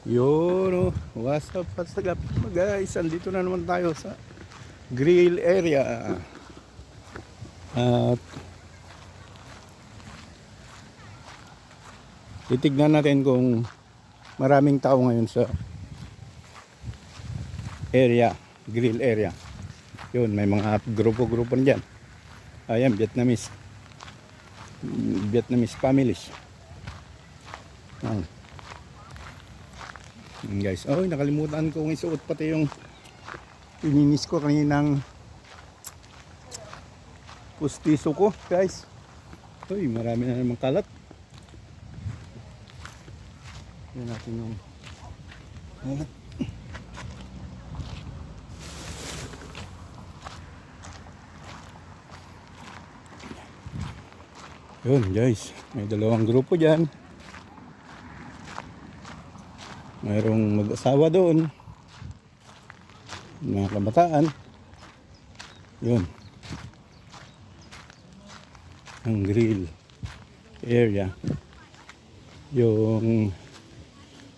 Yun, what's up guys, andito na naman tayo sa grill area. At titignan natin kung maraming tao ngayon sa area, grill area. Yun, may mga grupo-grupo dyan. Ayan, Vietnamese families. Guys, oh, nakalimutan kong isuot pati yung ininis ko kaninang pustiso ko, guys. Uy, marami na namang kalat. Yan natin yung yun guys, may dalawang grupo dyan. Mayroong mag-asawa doon, mga kabataan. Yun, ang grill area. Yung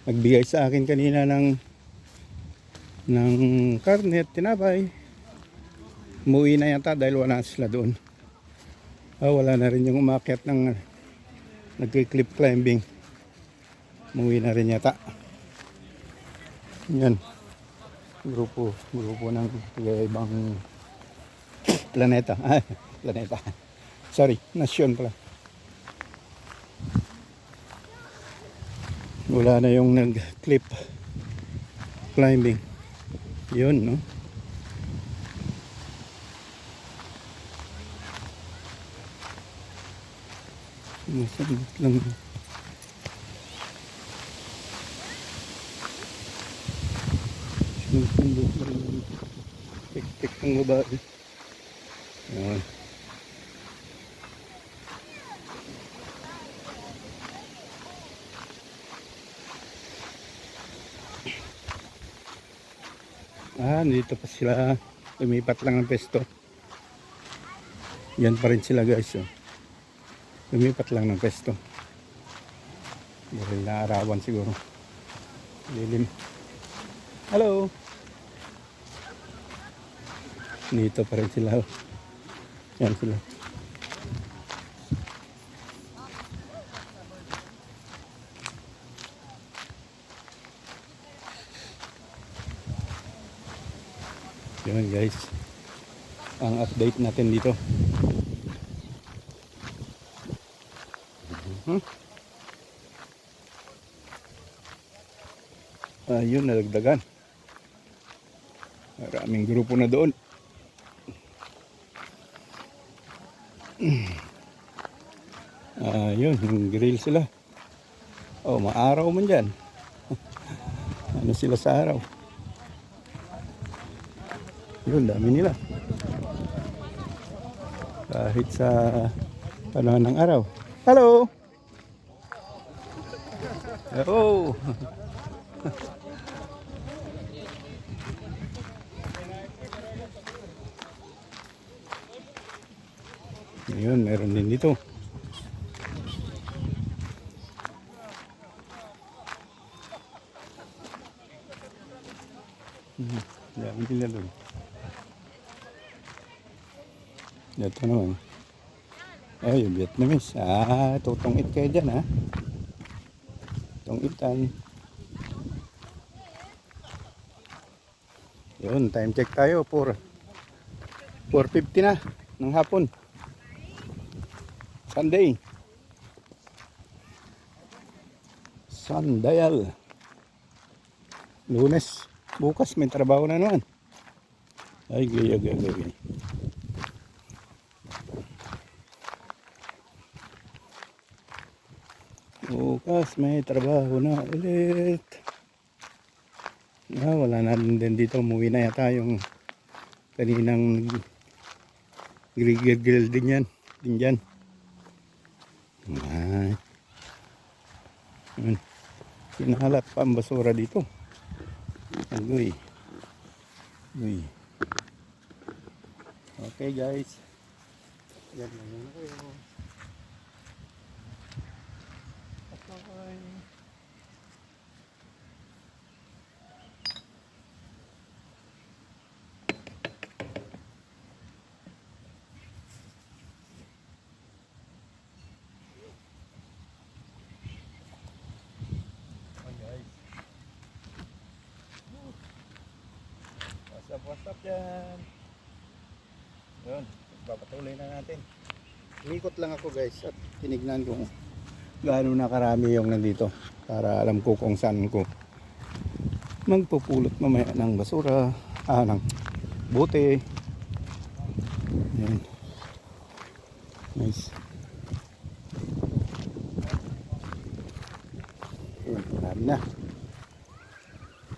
nagbigay sa akin kanina ng karne at tinapay, umuwi na yata dahil wala sila doon. Wala na rin yung umakyat ng nagki-cliff climbing, umuwi na rin yata. Yan, grupo ng ibang planeta. Planeta, sorry, nasyon pala. Wala na yung nag-cliff climbing. Yun, no? Masabit lang. Sinusundo pa rin. Tik-tik ng babae. Ayan. Dito pa sila. Lumipat lang ang pesto. Yan pa rin sila guys. Lumipat lang ng pesto. Dahil naarawan siguro. Lilim. Hello. Dito pa rin sila. Yan sila. Yun guys, ang update natin dito. Ayun, nalagdagan. Maraming grupo na doon. Ayun, yung grill sila. Maaraw man dyan. Ano sila sa araw? Yun, dami nila. Kahit sa panahon ng araw. Hello! Hello! Ayun, meron din dito. Dami nila doon. Ito naman. Yung Vietnamese. Tutong-it kayo dyan, Tong-itan. Yun, time check tayo. 4:50 na ng hapon. Sunday. Sandayal. Lunes. Bukas may trabaho na naman. Ay, gaya. Bukas may trabaho na ulit. Wala na din dito. Umuwi na yata yung kaninang grill din yan. Pinahalat pa ang basura dito. Agoy. Okay guys. Yan na muna kayo. Okay. What's up dyan? Yun, papatuloy na natin. Umikot lang ako guys at tinignan kung gaano na karami yung nandito para alam ko kung saan ko magpupulot mamaya ng basura, ng bote. Yan. Nice. Yan, marami na.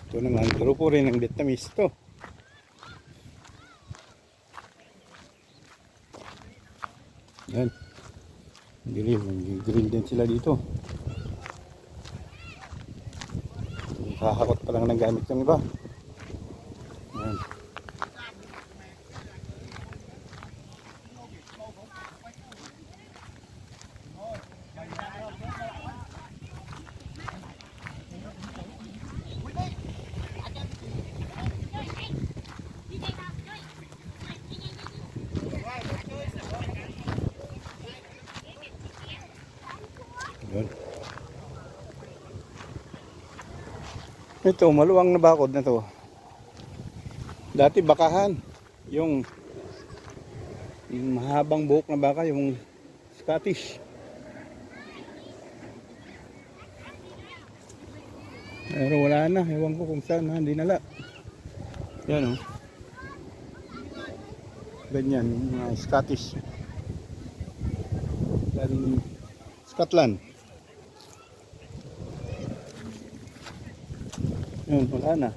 Ito naman, grupo rin ng Vietnamese to. Yan. Dilim, nag-grill din sila dito. Kakakot pa lang ng gamit yung iba. Yan. Yun. Ito, maluwang na bakod na to. Dati bakahan. Yung mahabang buhok na baka, yung Scottish. Pero wala na. Ewan ko kung saan. Hindi nala. Yan o. Ganyan. Mga Scottish. Galing Scotland. Yun, wala na.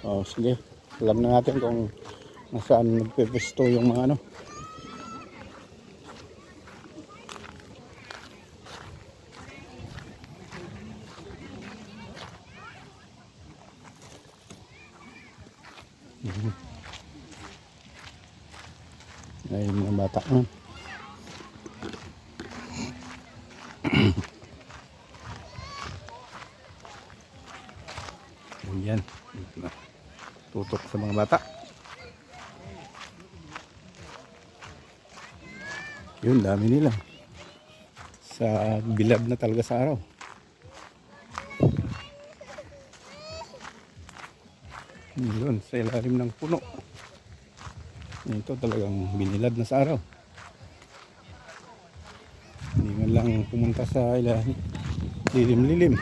O, sige. Alam na natin kung nasaan nagpipisto yung mga ano. Ayun mga bata na. Yan. Tutok sa mga bata. Yun, dami nila. Sa bilab na talaga sa araw. Yun, sa ilalim ng puno. Ito talagang binilad na sa araw. Hindi man lang pumunta sa ilalim. Lilim-lilim.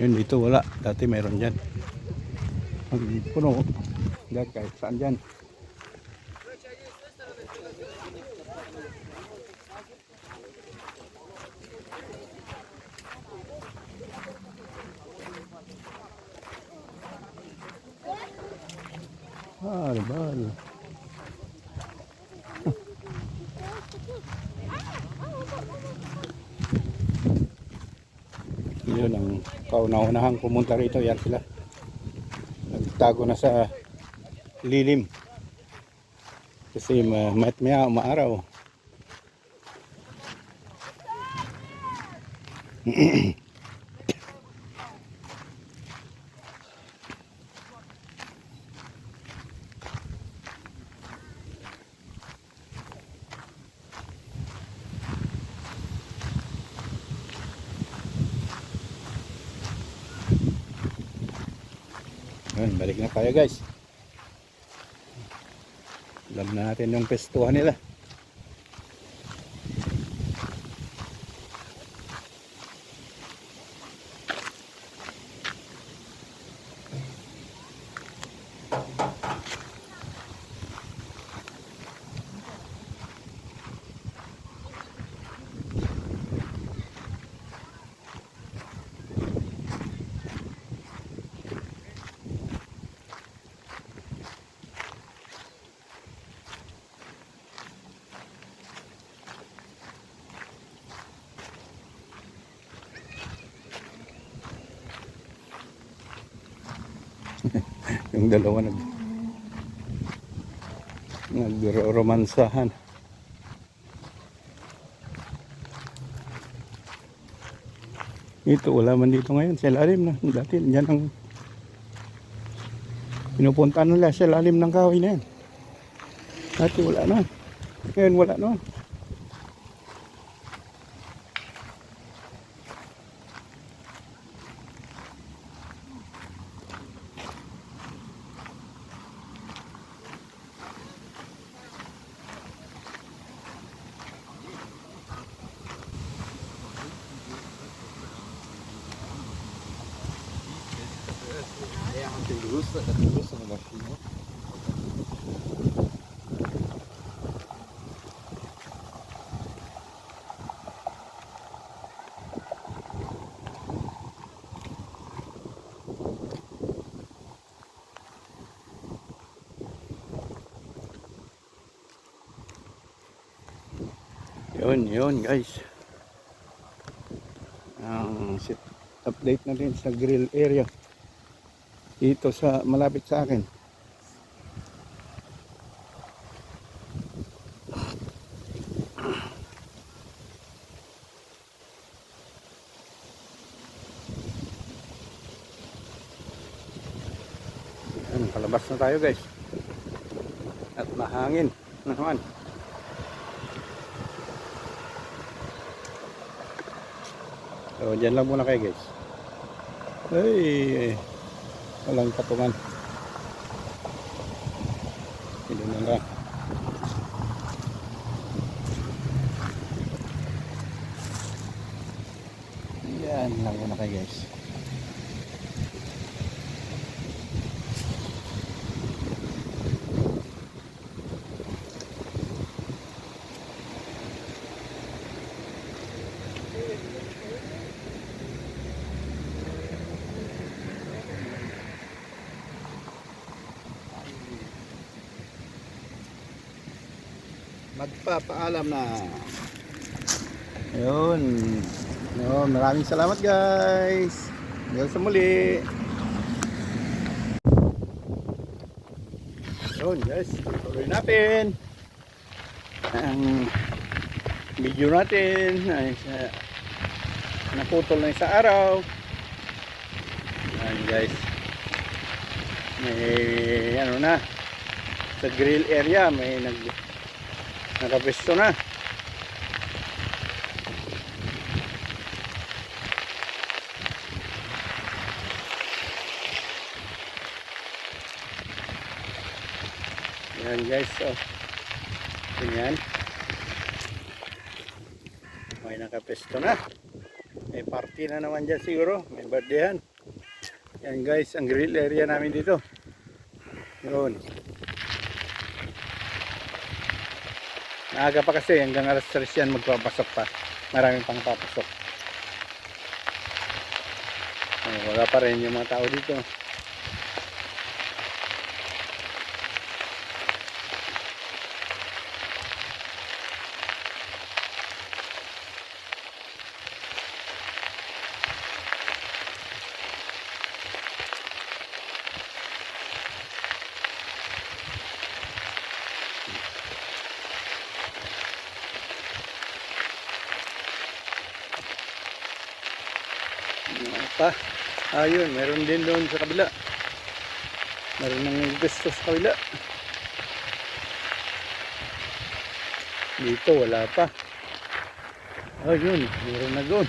Yun, dito wala. Dati mayroon dyan. Ang puno. Dyan, kahit saan dyan. Bal. Yun ang kauna-unahang pumunta rito. Yan sila. Nagtago na sa lilim. Kasi maya umaaraw. Yun, balik na tayo guys. Alam na natin yung pestuhan nila. Yung dalawa nag-romansahan. Ito wala man dito ngayon sa ilalim na. Dati yan ang pinupuntahan nila sa ilalim ng kahoy na yan. Dati wala na. Ngayon wala no. Yun guys. Ang update na din sa grill area dito sa malapit sa akin. Yan, palabas na tayo guys. At mahangin naman. So, dyan lang muna kayo guys. Ay, walang patungan. Hindi na lang. Yan lang muna kayo guys. Magpapaalam na. Yun. Yun, maraming salamat guys. Hanggang sa muli. Yun guys, tuloy natin ang video natin ay naputol na sa araw. Yan guys, may ano na sa grill area, may nakapesto na. Yan guys, oh. Ganyan. May nakapesto na. May party na naman dyan siguro. May birthdayhan. Yan guys, ang grill area namin dito. Yun. Naaga pa kasi, hanggang alas 3 yan magpapasok pa. Maraming pang papasok. Wala pa rin yung mga tao dito. Pa, ayun, meron din doon sa kabila. Meron ng gusto sa kabila. Dito wala pa. Ayun, meron na doon.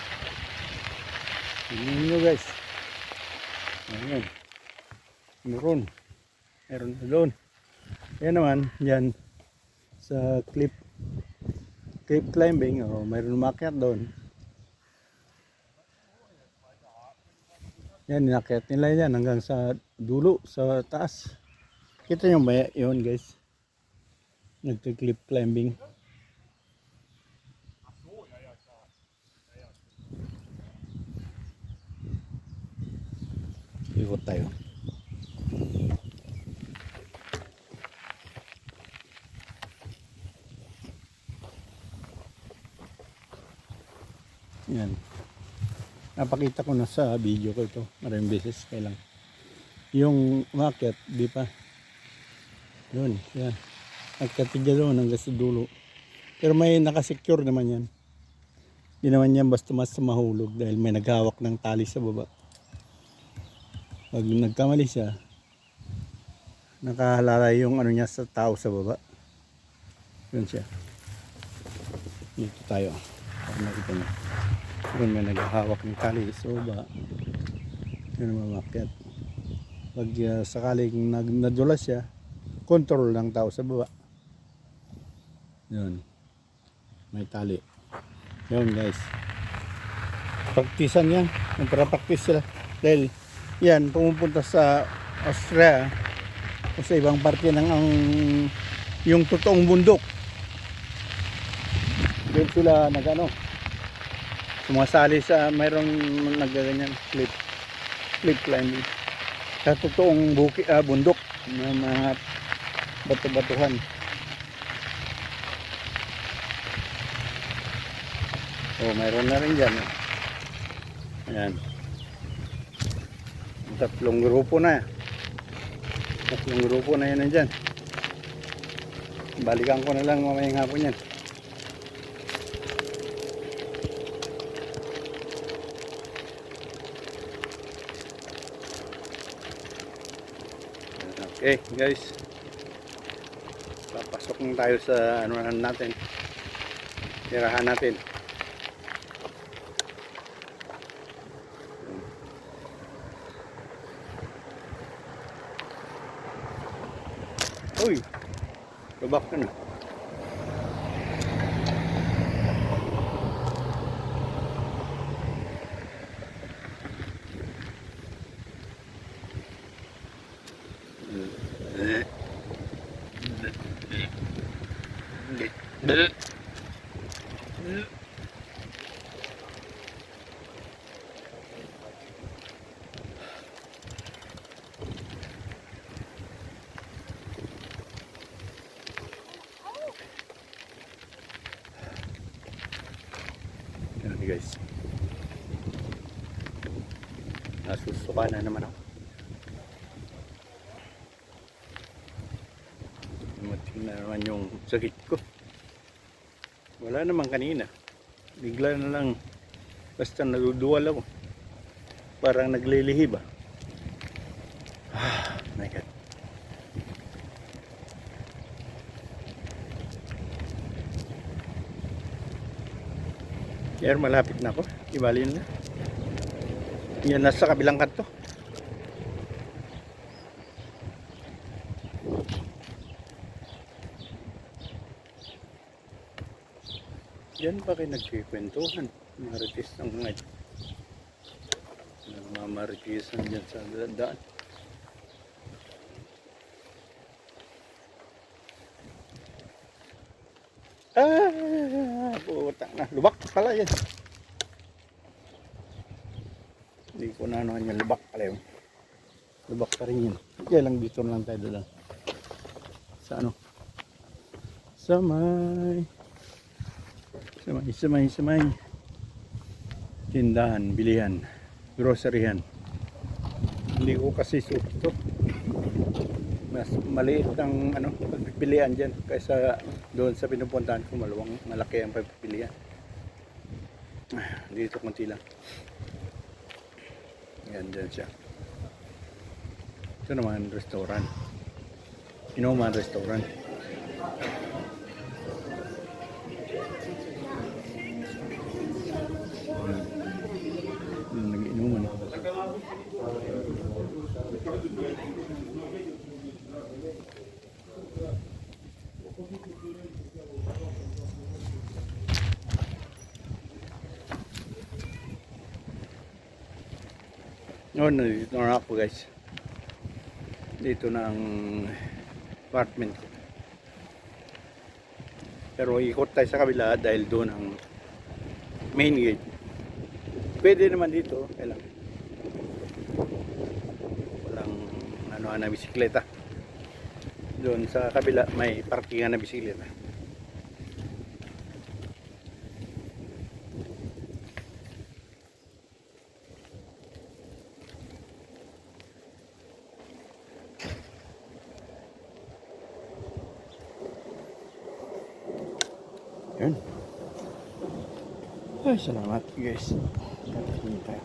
Tingnan nyo guys. Ayun. Meron na doon. Yan naman, yan sa cliff climbing, oh, mayroon umakyat doon. Yan, inakyat nila yan hanggang sa dulo, sa taas. Kita nyo ba yun guys? Nagka-cliff climbing. Ikot tayo. Yan. Napakita ko na sa video ko ito. Maraming beses kailang. Yung umakyat, di pa. Yun, yan. Nagkatigya doon hanggang sa dulo. Pero may nakasecure naman yan. Di naman yan basta mas mahulog dahil may naghawak ng tali sa baba. Pag nagkamali siya, nakahalala yung ano niya sa tao sa baba. Yun siya. Dito tayo. Para makita nyo. Doon may naghahawak ng tali. So ba, yun ang mamakyat. Pag sakaling nadulas siya, control lang tao sa baba. Yun. May tali. Yun guys. Praktisan yan. Nagpapraktis sila. Dahil yan, pumupunta sa Austria o sa ibang parte ng yung totoong bundok. Doon sila nagano, sumasali sa mayroong nagaganyan cliff climbing sa totoong bundok na mga bato-batuhan. Mayroon na rin dyan. Ayan. Tatlong grupo na yan nandyan. Balikan ko na lang mamayang hapon yan. Okay guys, papasok na tayo sa ano natin, tirahan natin. Uy, lubak ka na. Yan guys, nasusuka na naman ako. Mating na naman yung sakit ko. Wala naman kanina, bigla na lang basta naduduwal ako, parang naglilihib ah. My God. Yan, malapit na ako. Ibalin na. Yan, nasa kabilang kanto. Yan ba kayo nagkikwentuhan? Marites ng mga ito. Nagmamaritisan dyan sa daan. Puta na. Lubak pala yan. Hindi ko na ano yan. Lubak pala yun. Lubak pa rin yun. Kaya lang dito lang tayo doon. Sa ano? Sa may tindahan, bilihan, groceryhan. Hindi ko kasi suot ito. Mas maliit ang ano, pagpipilian dyan kaysa doon sa pinupuntahan ko. Malaki ang pagpipilian. Dito konti lang. Yan, dyan siya. Ito naman restaurant. Inuman restaurant. Nag-inuman. Dito na ako guys. Dito na ang apartment ko. Pero ikot tayo sa kabila dahil doon ang main gate. Pwede naman dito, kailang walang ano na bisikleta. Doon sa kabila may parkingan na bisikleta. Yun. Ay, salamat guys. Katakin tayo.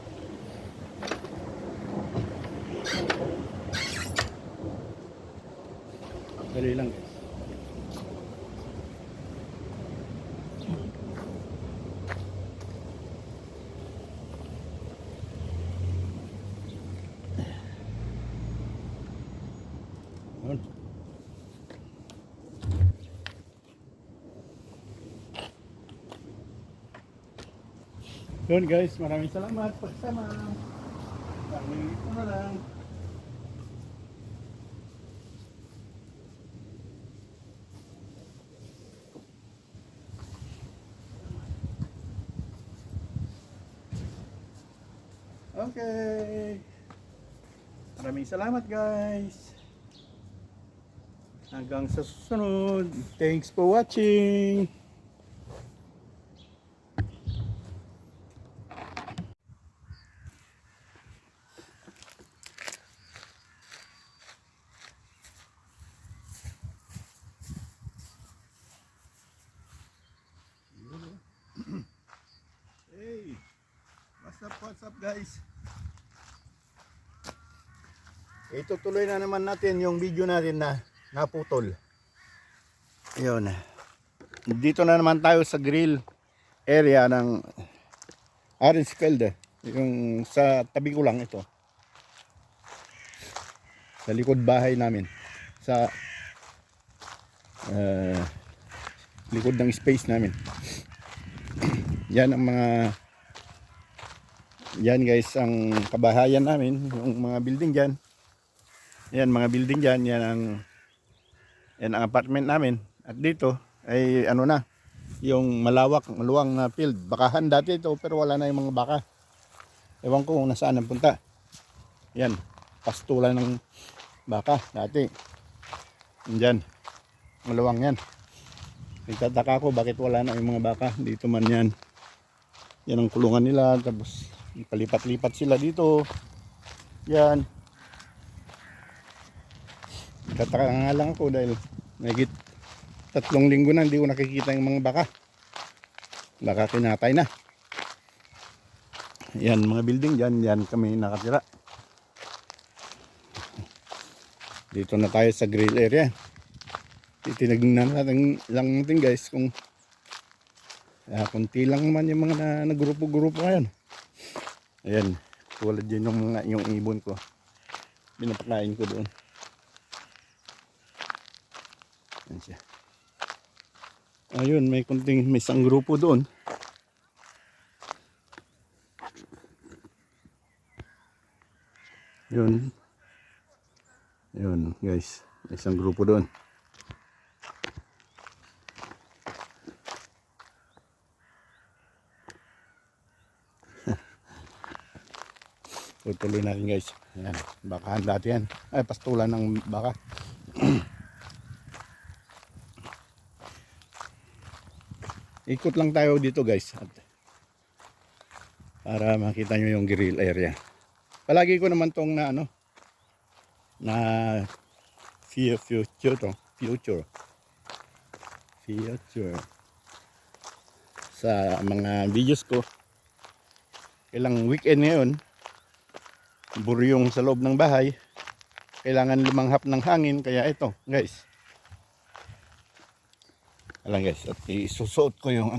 Dali lang guys. Yun. Yun guys, maraming salamat pagsama. Pag-uwi ko na lang. Okay. Maraming salamat guys. Hanggang sa susunod. Thanks for watching. Hey, what's up guys? Itutuloy na naman natin yung video natin na naputol. Yun. Dito na naman tayo sa grill area ng Arendsfeld. Yung sa tabi ko lang ito. Sa likod bahay namin. Sa likod ng space namin. Yan ang mga yan guys ang kabahayan namin, yung mga building diyan. Yan mga building diyan, yan ang apartment namin. At dito ay ano na, yung maluwang na field. Bakahan dati ito pero wala na yung mga baka. Ewan ko kung nasaan ang punta. Yan, pastulan ng baka dati. Diyan, maluwang yan. Nagtataka ko bakit wala na yung mga baka. Dito man yan. Yan ang kulungan nila. Tapos palipat-lipat sila dito. Yan. Nagtataka nga lang ako dahil mahigit 3 linggo na hindi ko nakikita yung mga baka. Baka kinatay na. Yan mga building dyan. Yan kami nakatira. Dito na tayo sa grill area. Titinagnan natin guys kung kunti lang naman yung mga nagrupo-grupo ngayon. Ayan, tulad yun yung ibon ko. Binapakain ko doon. Ayan siya. Ayun, may isang grupo doon. Yun. Yun guys, may isang grupo doon. Tutuloy natin guys. Ayan, bakahan dati yan. Ay, pastulan ng baka. Ikot lang tayo dito guys. Para makita nyo yung grill area. Palagi ko naman tong na future to. Future. Sa mga videos ko. Kailang weekend ngayon. Buryong sa loob ng bahay, kailangan lumanghap ng hangin, kaya ito guys, alam guys, at isusuot ko yung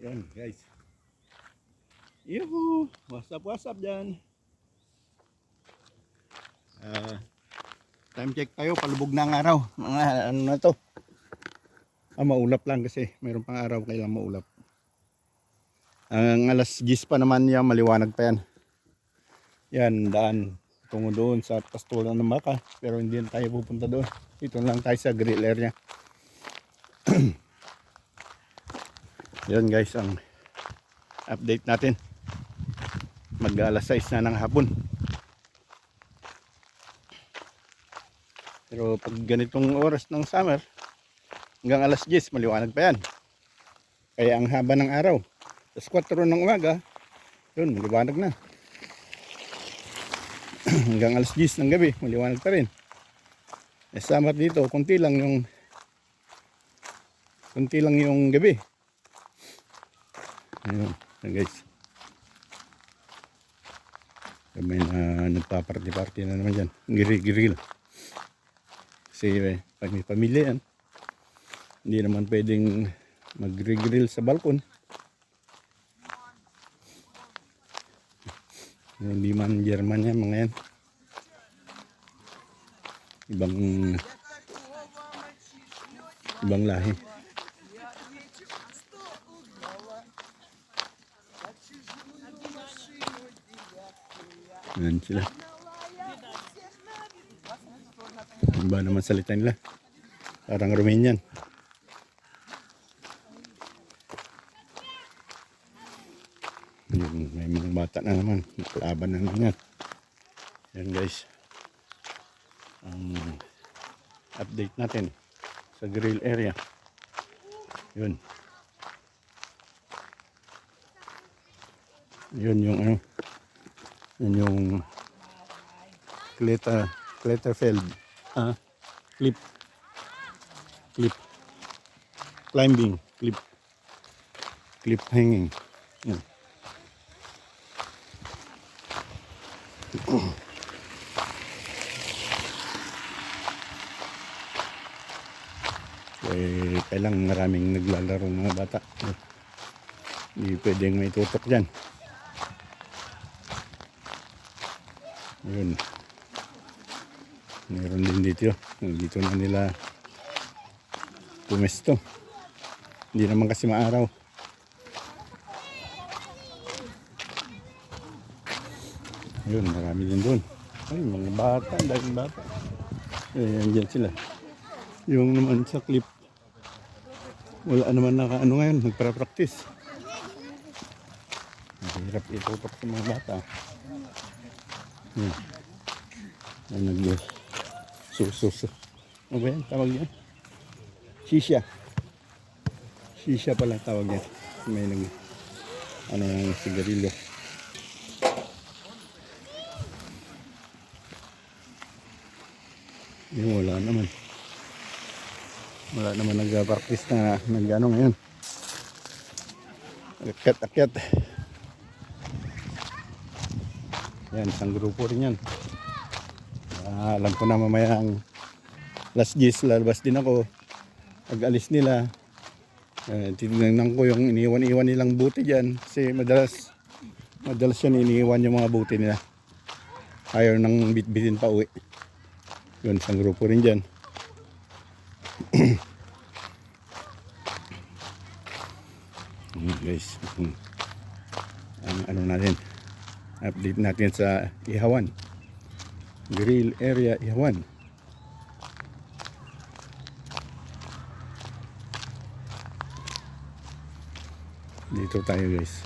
yan guys, yuhu, what's up dyan. Time check tayo, palubog na ang araw, mga ano na to. Maulap lang kasi mayroon pang araw kailang maulap. Ang alas 10 pa naman yan, maliwanag pa yan. Yan, daan tungo doon sa pastulan ng baka, pero hindi tayo pupunta doon. Dito lang tayo sa grill area. Yan guys, ang update natin. Mag alas 6 na ng hapon. Pero pag ganitong oras ng summer, hanggang alas 10, maliwanag pa yan. Kaya ang haba ng araw. Tapos 4 ng umaga, yun, maliwanag na. Hanggang alas 10 ng gabi, maliwanag pa rin. Eh, summer dito, kunti lang yung gabi. Ayun, guys. May nagpa-party na naman dyan. Giril. Kasi pag may pamilya yan, hindi naman pwedeng Magre-grill sa balkon. Hindi man German yan, mga yan. Ibang lahi. Yan sila. Iba naman salita nila. Parang Romanian. Yun, may mga bata na naman. Laban na naman yan. Yan guys. Ang update natin sa grill area. Yun. Yun yung ano. Yun yung Kletterfeld. Clip climbing. Clip hanging. Yun. Kailang maraming naglalaro mga bata. Hindi pwedeng may tutok dyan. Yun. Meron din dito. Dito na nila pumesto. Hindi naman kasi maaraw. Yun, marami din doon. Ay, mga bata, daming bata. Andyan sila. Yung naman sa clip, wala naman ano ngayon, nagpara-practice. Mahirap itutok sa mga bata. Suso. Ano ba yan? Tawag yan? Shisha pala tawag yan. May yung sigarilyo. Yung wala naman nag-practice na nag-ano ngayon. Akyat. Yan, isang grupo rin yan. Alam ko na mamaya ang last days, lalabas din ako. Pag-alis nila, tinignan ko yung iniwan nilang buti dyan. Kasi madalas yan iniwan yung mga buti nila. Ayaw nang bitbitin pa uwi. Yun, isang grupo rin dyan. Guys, ano natin, update natin sa Ihawan, grill area Ihawan. Dito tayo guys.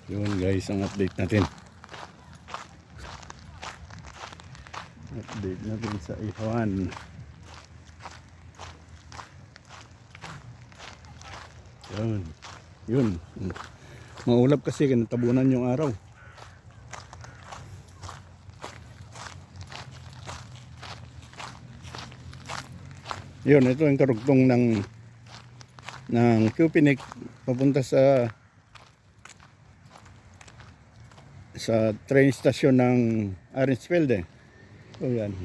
Yun guys, ang update natin. Update natin sa Ihawan. Yun. Maulap kasi natabunan yung araw. Yun, ito yung karugtong ng Köpenick papunta sa train station ng Arensfelde. So yan.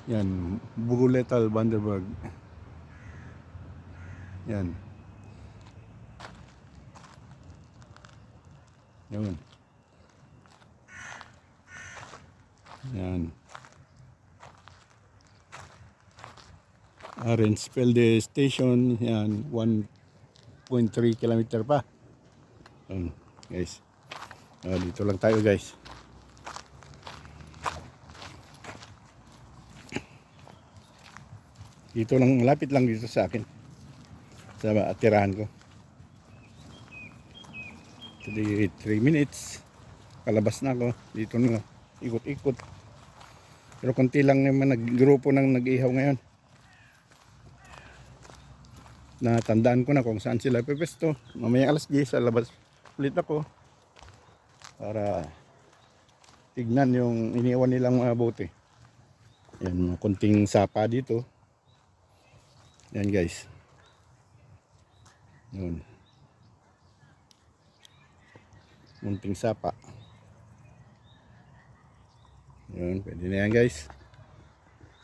Yan, Buletal Vandenberg. Yan. Yun. Yan. Arensfelde Station. Yan, 1.3 kilometer pa. Yun, guys. Dito lang tayo guys. Dito lang, malapit lang dito sa akin. Sa tirahan ko. 3 minutes. Palabas na ako. Dito na ikot-ikot. Pero konti lang naman naggrupo nang nag-ihaw ngayon. Natandaan ko na kung saan sila pepesto. Mamaya alas 10 labas ulit ako. Para tignan yung iniwan nilang mga bote. Yan, mga kunting sapa dito. Yan guys. Yun. Munting sapa. Pwede na yan guys.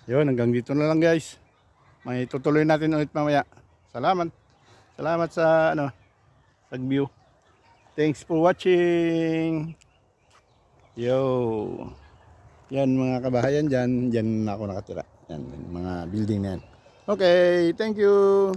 Yun, hanggang dito na lang guys. May tutuloy natin ulit mamaya. Salamat. Salamat sa sa view. Thanks for watching. Yo. Yan mga kabahayan dyan. Dyan ako nakatira. Yan, mga building na yan. Okay, thank you.